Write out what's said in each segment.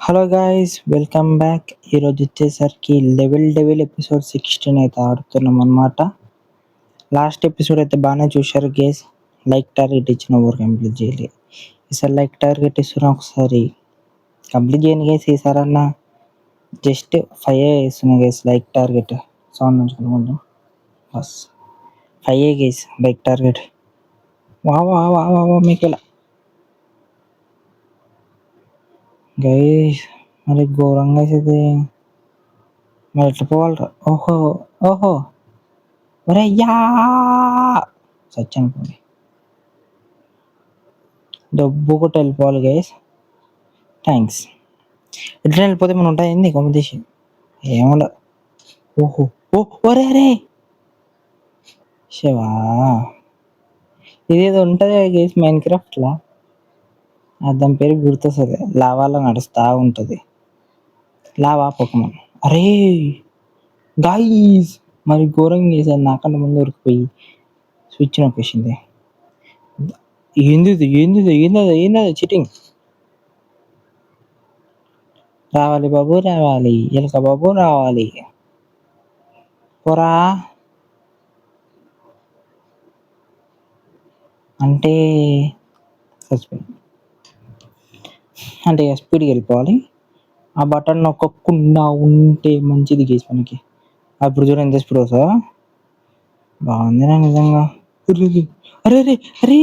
Hello guys, welcome back. ఈరోజు వచ్చేసరికి level devil episode 16 అయితే ఆడుతున్నాం అనమాట. లాస్ట్ ఎపిసోడ్ అయితే బాగానే చూశారు గేస్. లైక్ టార్గెట్ ఇచ్చిన ఓవర్ కంప్లీట్ చేయలేదు. ఈసారి లైక్ టార్గెట్ ఇస్తున్నా, ఒకసారి కంప్లీట్ చేయను గేస్. ఈసారి అన్న జస్ట్ 5 ఇస్తున్నా గేస్ లైక్ టార్గెట్. సౌండ్ నుంచి కొంచెం బస్ 5 గేస్ లైక్ టార్గెట్. వా వా వా వా వా మీకు ఇలా గైస్ మరి ఘోరంగా అవుతుంది. మరి ఎట్లా పోవాలరా? ఓహో ఓహో, ఒరే యా సచ్చనుకోండి. డబ్బు కొట్టి వెళ్ళిపోవాలి గైస్. థ్యాంక్స్. ఎట్లా వెళ్ళిపోతే మనం ఉంటాయింది కాంపిటీషన్ ఏముండ. ఓహో ఓ ఒరే అరే శివా, ఇదేదో ఉంటుంది గైస్ మైన్ క్రాఫ్ట్లా. దాని పేరు గుర్తొస్తుంది. లావాలో నడుస్తూ ఉంటుంది. లావా పొకమన్. అరే గాయస్, మరి ఘోరంగా చేశాను. నాకన్నా ముందు ఉరికిపోయి స్విచ్ నొక్కేసింది. ఏంది చిటింగ్. రావాలి బాబు రావాలి, ఎలక బాబు రావాలి. పోరా అంటే అంటే స్పీడ్కి వెళ్ళిపోవాలి. ఆ బటన్ నొక్కకుండా ఉంటే మంచిది గేసి మనకి. అప్పుడు చూడండి ఎంత స్పీడ్ వస్తుందా. బాగుందిరా నిజంగా. అరే అరే అరే,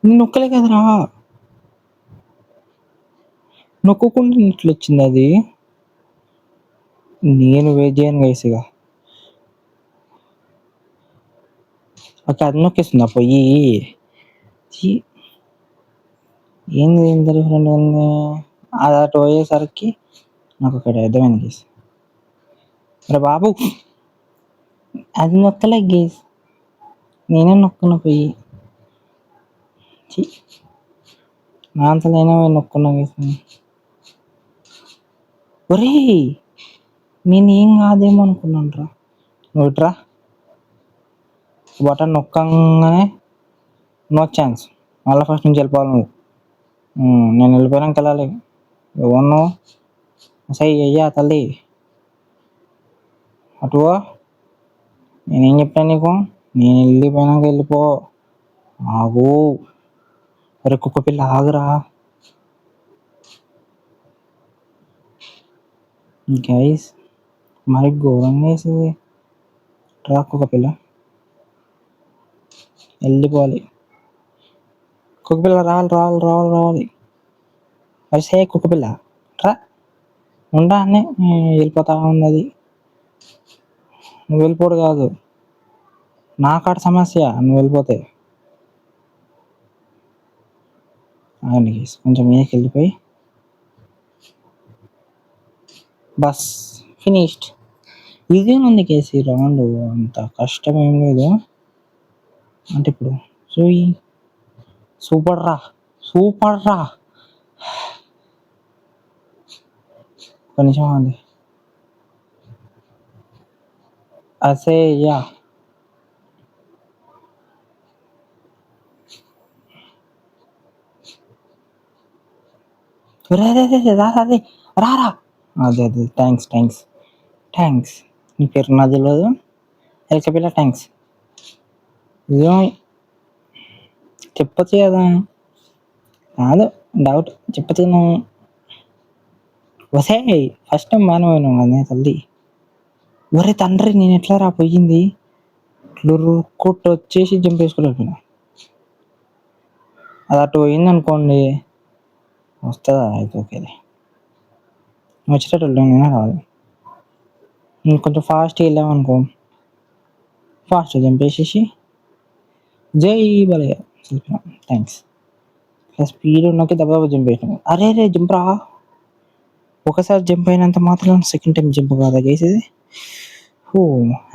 నొక్కలే కదరా, నొక్కకుండా ఇట్లా వచ్చింది అది. నేను వెయిట్ చేయను గైస్గా. ఓకే, అది నొక్కేస్తుందా పోయి. ఏంది ఇంత డిఫరెంట్ ఉంది. అది అటు పోయేసరికి నాకు అక్కడ అర్థమైంది గేస్. అరే బాబు, అది నొక్కలే గేస్, నేనే నొక్కున్నా పోయి. నా అంత నేనే నొక్కున్నా గేస్. ఒరే, నేనేం కాదేమో అనుకున్నాను రా. నువ్వు ఇట్రా, బటన్ నొక్కగానే నో ఛాన్స్. మళ్ళీ ఫస్ట్ నుంచి వెళ్ళిపోవాలి నువ్వు. నేను వెళ్ళిపోయాక వెళ్ళాలి. ఎవరు నువ్వు? సై అయ్యా తల్లి, అటు నేనేం చెప్పాను నీకు? నేను వెళ్ళిపోయినాక వెళ్ళిపో. ఆగు. అరే కుక్క పిల్ల ఆగురా. గైస్ మరి ఘోరంగా వేసేది. ట్రా కుక్క పిల్ల, వెళ్ళిపోవాలి. కుక్క పిల్ల రావాలి రావాలి రావాలి రావాలి. అరే సే కుక్క పిల్ల రా. ఉండా అన్నీ వెళ్ళిపోతా ఉన్నది. నువ్వు వెళ్ళిపోడు కాదు, నా కాడ సమస్య నువ్వు వెళ్ళిపోతే. అవును గేస్, కొంచెం మీదకి వెళ్ళిపోయి బస్ ఫినిష్డ్. ఇదేముంది కేసీ రౌండ్, అంత కష్టం ఏం లేదు. అంటే ఇప్పుడు సూపర్ రా, సూపర్ రా. ఒక నిమిషం అండి. అసే యా అదే రారా. అదే అదే థ్యాంక్స్ థ్యాంక్స్ థ్యాంక్స్. నీ పేరు నాకు తెలియదు. ఎల్క పిల్ల థ్యాంక్స్. ఇదో చెప్పచ్చు కదా. కాదు డౌట్ చెప్పచ్చు. వసే ఫస్ట్ టైం బాగానే పోయినావు కదా తల్లి. ఒరే తండ్రి, నేను ఎట్లా రా పోయింది. కొట్టు వచ్చేసి జంప్ వేసుకోలేకపోయినా. అది అటు పోయింది అనుకోండి, వస్తుందా అయితే ఓకేలే. వచ్చేటట్టు నేనే రావాలి. కొంచెం ఫాస్ట్గా వెళ్ళామనుకో, ఫాస్ట్గా జంప్ వేసేసి జై బలయ్య థ్యాంక్స్. స్పీడ్ ఉన్నాక దెబ్బ జంప్ వేసినాం. అరే రే జంప్ రా. ఒకసారి జంప్ అయినంత మాత్రం సెకండ్ టైం జంప్ కాదా గేసేది.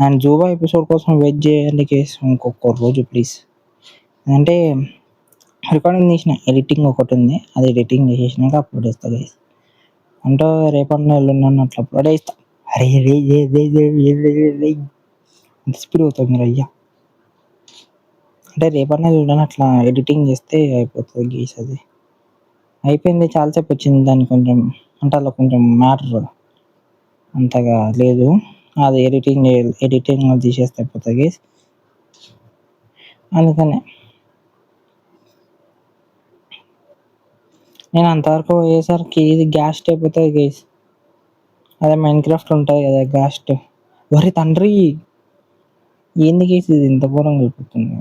అండ్ జూబా ఎపిసోడ్ కోసం వెయిట్ చేయండి కేసు ఇంకొక రోజు ప్లీజ్. అంటే రికార్డింగ్ తీసిన, ఎడిటింగ్ ఒకటి ఉంది, అది ఎడిటింగ్ చేసేసినాక అప్లోడ్ చేస్తా గైస్. అంటే రేపన్నా ఎల్లుండి అట్లా అప్లోడ్ చేస్తా. అరే ఎంత స్పీడ్ అవుతుంది మీరు అయ్యా. అంటే రేపన్నా ఎల్లుండి అట్లా ఎడిటింగ్ చేస్తే అయిపోతుంది గేస్ అది. అయిపోయింది చాలాసేపు వచ్చింది దాన్ని కొంచెం, అంటే అలా కొంచెం మ్యాటర్ అంతగా లేదు. అది ఎడిటింగ్ తీసేస్తే అయిపోతుంది గైస్. అందుకనే నేను అంతవరకు పోయేసరికి ఇది గ్యాస్ట్ అయిపోతుంది గైస్. అదే మైండ్ క్రాఫ్ట్ ఉంటుంది కదా గ్యాస్ట్. వరి తండ్రి, ఏంది గైస్ ఇది ఇంత ఘోరంగా అయిపోతుంది.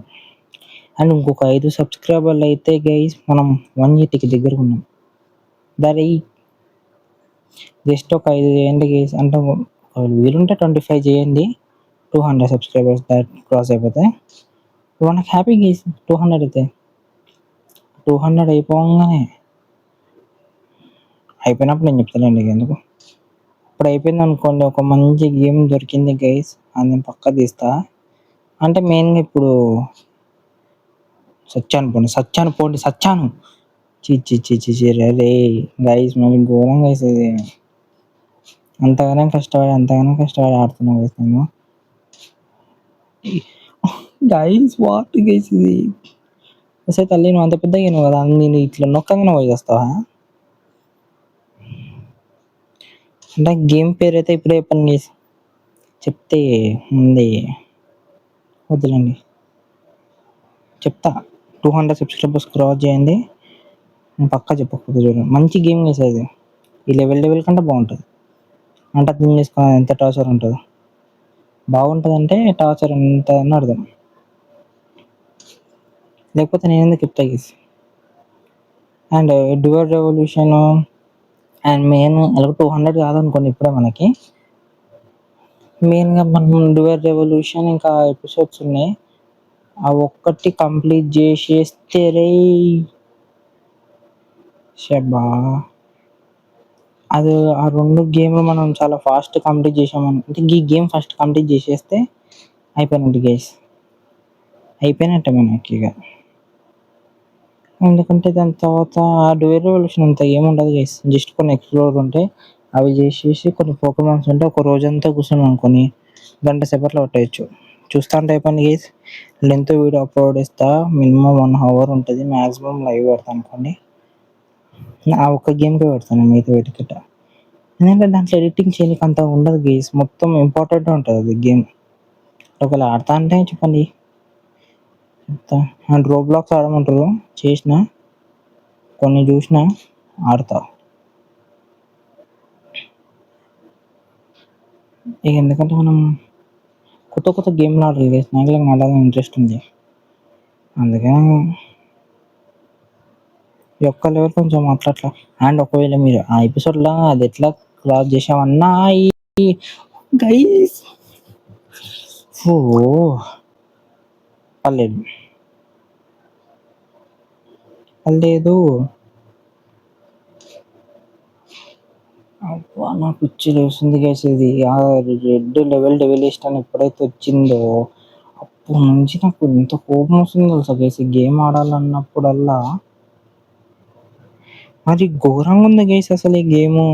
అండ్ ఇంకొక 5 సబ్స్క్రైబర్లు అయితే గైస్ మనం 180కి దగ్గరకు ఉన్నాం. దాని జస్ట్ ఒక 5 చేయండి గైస్, అంటే వీలుంటే 25 చేయండి. 200 సబ్స్క్రైబర్స్ దాట్ క్రాస్ అయిపోతే మనకు హ్యాపీ గైస్. 200 అయితే 200 అయిపోగానే అయిపోయినప్పుడు నేను చెప్తానండి ఎందుకు. ఇప్పుడు అయిపోయింది అనుకోండి, ఒక మంచి గేమ్ దొరికింది గైస్, అది నేను పక్కా తీస్తా. అంటే మెయిన్గా ఇప్పుడు సచ్చాను చి రే గైస్, మళ్ళీ ఘోరంగా వేసేది. అంతగానే కష్టపడి ఆడుతున్నా గైస్ నేను. గైస్ వాట్ గైస్ ఇది. సరే తల్లి, నువ్వు అంత పెద్దగా అయినావు కదా, నేను ఇట్లా నొక్కగానే పోయేస్తావా? అంటే గేమ్ పేరు అయితే ఇప్పుడే చెప్పండి గైస్, చెప్తే ఉంది. వద్దులేండి చెప్తా. 200 సబ్స్క్రైబర్స్ క్రాస్ చేయండి, నేను పక్కా చెప్పకపోతే చూడండి. మంచి గేమ్ గైస్ అది. ఈ లెవెల్ కంటే బాగుంటుంది. అంటే అర్థం చేసుకో ఎంత టార్చర్ ఉంటుందో. బాగుంటుంది అంటే టార్చర్ ఎంత అని అర్థం. లేకపోతే నేను ఎందుకు చెప్తా guys. And dual revolution and main అలా 200 కాదనుకోండి ఇప్పుడే మనకి. మెయిన్గా మనం డ్యూయల్ రెవల్యూషన్ ఇంకా ఎపిసోడ్స్ ఉన్నాయి, ఆ ఒక్కటి కంప్లీట్ చేసేస్తే రే షబ్బా, అది ఆ 2 గేమ్లు మనం చాలా ఫాస్ట్ కంప్లీట్ చేసామని, అంటే ఈ గేమ్ ఫస్ట్ కంప్లీట్ చేసేస్తే అయిపోయినట్టు గైస్. అయిపోయినట్టే మనకి ఇక. ఎందుకంటే దాని తర్వాత ఆ డ్యూయల్ రెవల్యూషన్ అంత ఏముండదు గైస్, జస్ట్ కొన్ని ఎక్స్ప్లోర్ ఉంటాయి, అవి చేసేసి కొన్ని పోకెమాన్స్ ఉంటే ఒక రోజంతా కూర్చొని అనుకొని గంట సేపట్లో కొట్టేయచ్చు. చూస్తా అంటే అయిపోయింది గైస్. లెంత్ వీడియో అప్లోడ్ ఇస్తా, మినిమం 1 hour ఉంటుంది, మ్యాక్సిమం లైవ్ పెడతాను అనుకోండి. ఆ ఒక్క గేమ్కే పెడతాను మిగతా వీటికిట. ఎందుకంటే దాంట్లో ఎడిటింగ్ చేయడానికి అంత ఉండదు గైస్, మొత్తం ఇంపార్టెంట్ ఉంటుంది అది గేమ్. ఒకవేళ ఆడతా అంటే చెప్పండి చెప్తా. అండ్ రోబ్లాక్స్ ఆడమంటారు, చేసిన కొన్ని చూసిన, ఆడతా. ఇక ఎందుకంటే మనం కొత్త గేమ్లు ఆడాలి గైస్, నాకు ఆడాలని ఇంట్రెస్ట్ ఉంది. అందుకని ఈ ఒక్క లెవెల్ కొంచెం అట్లా. అండ్ ఒకవేళ మీరు ఆ ఎపిసోడ్లో అది ఎట్లా క్రాస్ చేసామన్నా ఈ గైస్ ఓ పర్లేదు. అబ్బా నాకు పిచ్చి లేస్తుంది గైస్ ఇది. ఆ రెడ్ లెవెల్ డెవిలేషన్ అని ఎప్పుడైతే వచ్చిందో అప్పటి నుంచి నాకు ఎంత కోపం వస్తుందో తెలుసా గైస్. ఈ గేమ్ ఆడాలన్నప్పుడల్లా మరి ఘోరంగా ఉంది గైస్ అసలు ఈ గేము.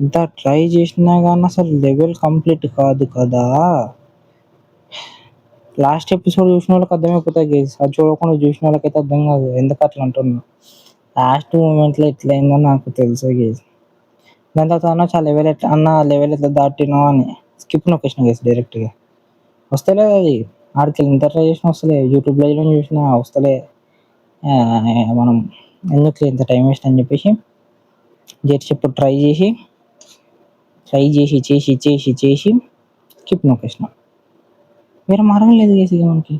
ఇంత ట్రై చేసినా కానీ అసలు లెవెల్ కంప్లీట్ కాదు కదా. లాస్ట్ ఎపిసోడ్ చూసిన వాళ్ళకి అర్థమైపోతుంది గైస్, అది చూడకుండా చూసిన వాళ్ళకైతే అర్థం కాదు ఎందుకు అట్లా అంటున్నా. లాస్ట్ మూమెంట్లో ఎట్లయిందో నాకు తెలుసు గైస్. దాని తర్వాత లెవెల్ ఎట్లా దాటినో అని స్కిప్ నొక్కేసిన గైస్ డైరెక్ట్గా. వస్తలేదు అది, ఆడికి ఎంత ట్రై చేసినా వస్తలే, యూట్యూబ్లో చూసినా వస్తలే. మనం ఎందుకు ఇంత టైం వేస్ట్ అని చెప్పేసి జస్ట్ ఇప్పుడు ట్రై చేసి స్కిప్ నొక్కేసిన. వేరే మార్గం లేదు గేసి మనకి.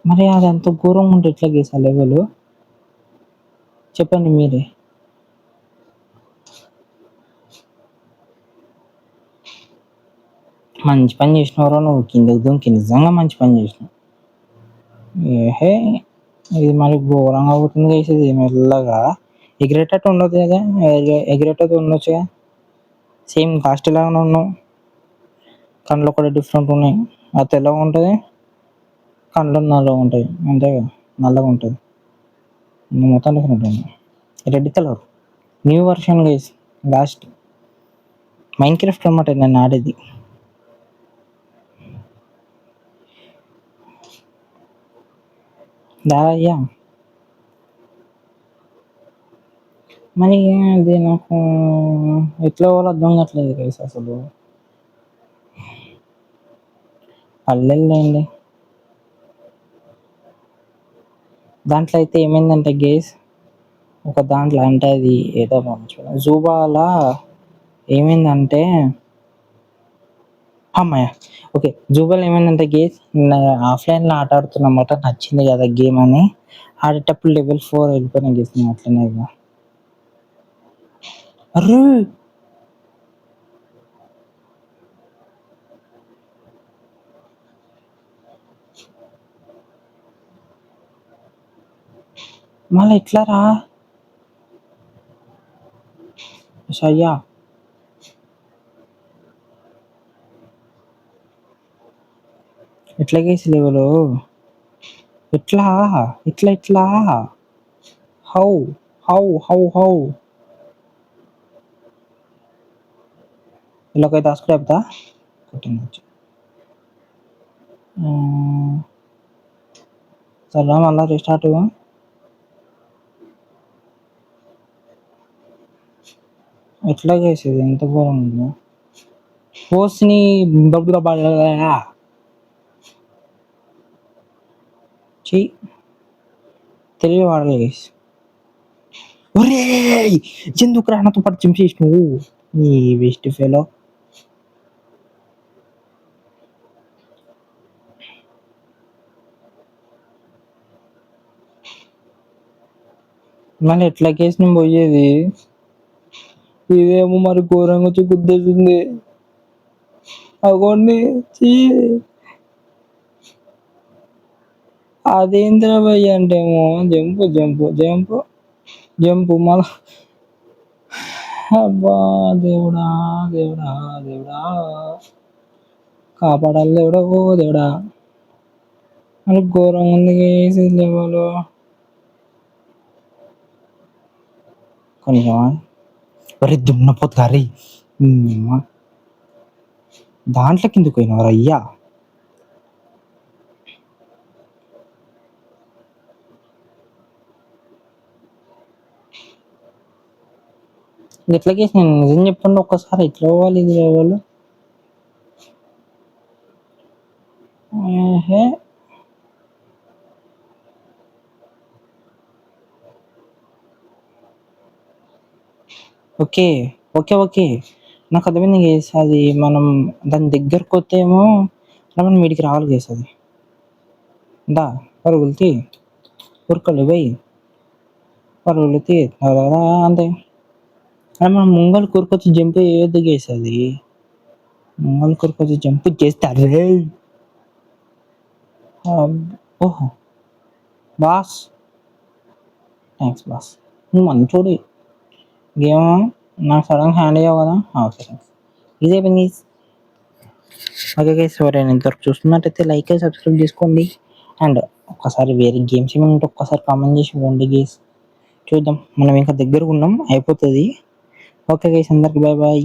మరి అది అంత ఘోరంగా ఉంటే ఎట్లా గేసి ఆ లెవెల్ చెప్పండి మీరే. మంచి పని చేసినవరా నువ్వు, కిందకి దుంకి నిజంగా మంచి పని చేసినావు. ఏహే ఇది మరి ఘోరంగా అవుతుంది వేసేది మెల్లగా. ఎగిరేటట్టు ఉండదు కదా, ఎగిరేటట్టు ఉండొచ్చుగా. సేమ్ కాస్ట్ లాగానే ఉన్నావు, కళ్ళు కూడా డిఫరెంట్ ఉన్నాయి. అది తెల్లగా ఉంటుంది, కళ్ళు నల్లగా ఉంటాయి, అంతేగా నల్లగా ఉంటుంది. మొత్తం డిఫరెంట్ ఉంది. Red colour new version guys, last mind craft అనమాట నేను ఆడేది. దాయ్యా మరి అది నాకు ఎట్లా పోవాలో అర్థం కావట్లేదు గైస్ అసలు. పల్లెల్లో దాంట్లో అయితే ఏమైందంటే గేస్, ఒక దాంట్లో అంటే అది ఏదో జూబాలా ఏమైందంటే, అమ్మాయ ఓకే, జూబాలో ఏమైందంటే గేస్, ఆఫ్లైన్లో ఆట ఆడుతున్నమాట, నచ్చింది కదా గేమ్ అని ఆడేటప్పుడు లెవెల్ 4 వెళ్ళిపోయినా గేస్ నేను అట్లనే ఇక. అర్రే మళ్ళీ ఎట్లా రా అయ్యా, ఎట్లా గేసి లెవెలు, ఎట్లా ఇట్లా ఇట్లా, హౌ హౌ హౌ హౌ ఇలాగైతే టాస్క్ చెప్తా కొట్టింది. సరే మళ్ళీ రీస్టార్ట్. ఎట్లా చేసేది, ఎంత ఘోరం ఉంది పోస్ట్ని చీ, తెలివి వాడలే గైస్. ఒరే ఎందుకు రానతో పాటు చింపేసినావు నీ వేస్ట్ ఫెలో. మళ్ళీ ఎట్లా కేసు నేను పోయేది, ఇదేమో మరి ఘోరంగా వచ్చి గుద్దేసింది అగోండి. అదేంద్ర భయ్య అంటే ఏమో జంపు జంపు జంపు జంపు మళ్ళా. అబ్బా దేవుడా దేవుడా దేవుడా, కాపాడాలి దేవుడా, ఓ దేవుడా. అది ఘోరంగా ఉంది వేసి లెవెల్. కొంచెమా ఒరే దున్నపోతు గారి దాంట్లో కిందకు పోయినవారు అయ్యా. ఎట్లా కేసు నేను నిజం చెప్పండి ఒక్కసారి, ఎట్లా పోవాలి ఇది లెవెల్. ఓకే ఓకే ఓకే, నాకు అర్థమైంది గేస్. అది మనం దాని దగ్గరకు వస్తే ఏమో మనం వీడికి రావాలి గేస్. అది దా పరుగులు ఉరకలు పోయి పరుగులు అంతే. అదే మనం ముంగల్ కూరుకొచ్చి జంప్ చేయొద్దు గేస్, అది ముంగల్ కూరుకొచ్చి జంప్ చేస్తారు. ఓహో బాస్, థ్యాంక్స్ బాస్, నువ్వు మంచోడి. గేమ్ నాకు సడన్గా హ్యాండ్ అయ్యావు కదా, ఓకే థ్యాంక్స్. ఇదే పని గైస్. ఓకే గైస్, ఎవరైనా ఇంతవరకు చూస్తున్నట్టయితే లైక్ అండ్ సబ్స్క్రైబ్ చేసుకోండి. అండ్ ఒక్కసారి వేరే గేమ్స్ ఏమైనా ఉంటే ఒక్కసారి కామెంట్ చేసి పోండి గేస్, చూద్దాం. మనం ఇంకా దగ్గర ఉన్నాం, అయిపోతుంది. ఓకే గైస్, అందరికి బాయ్ బాయ్.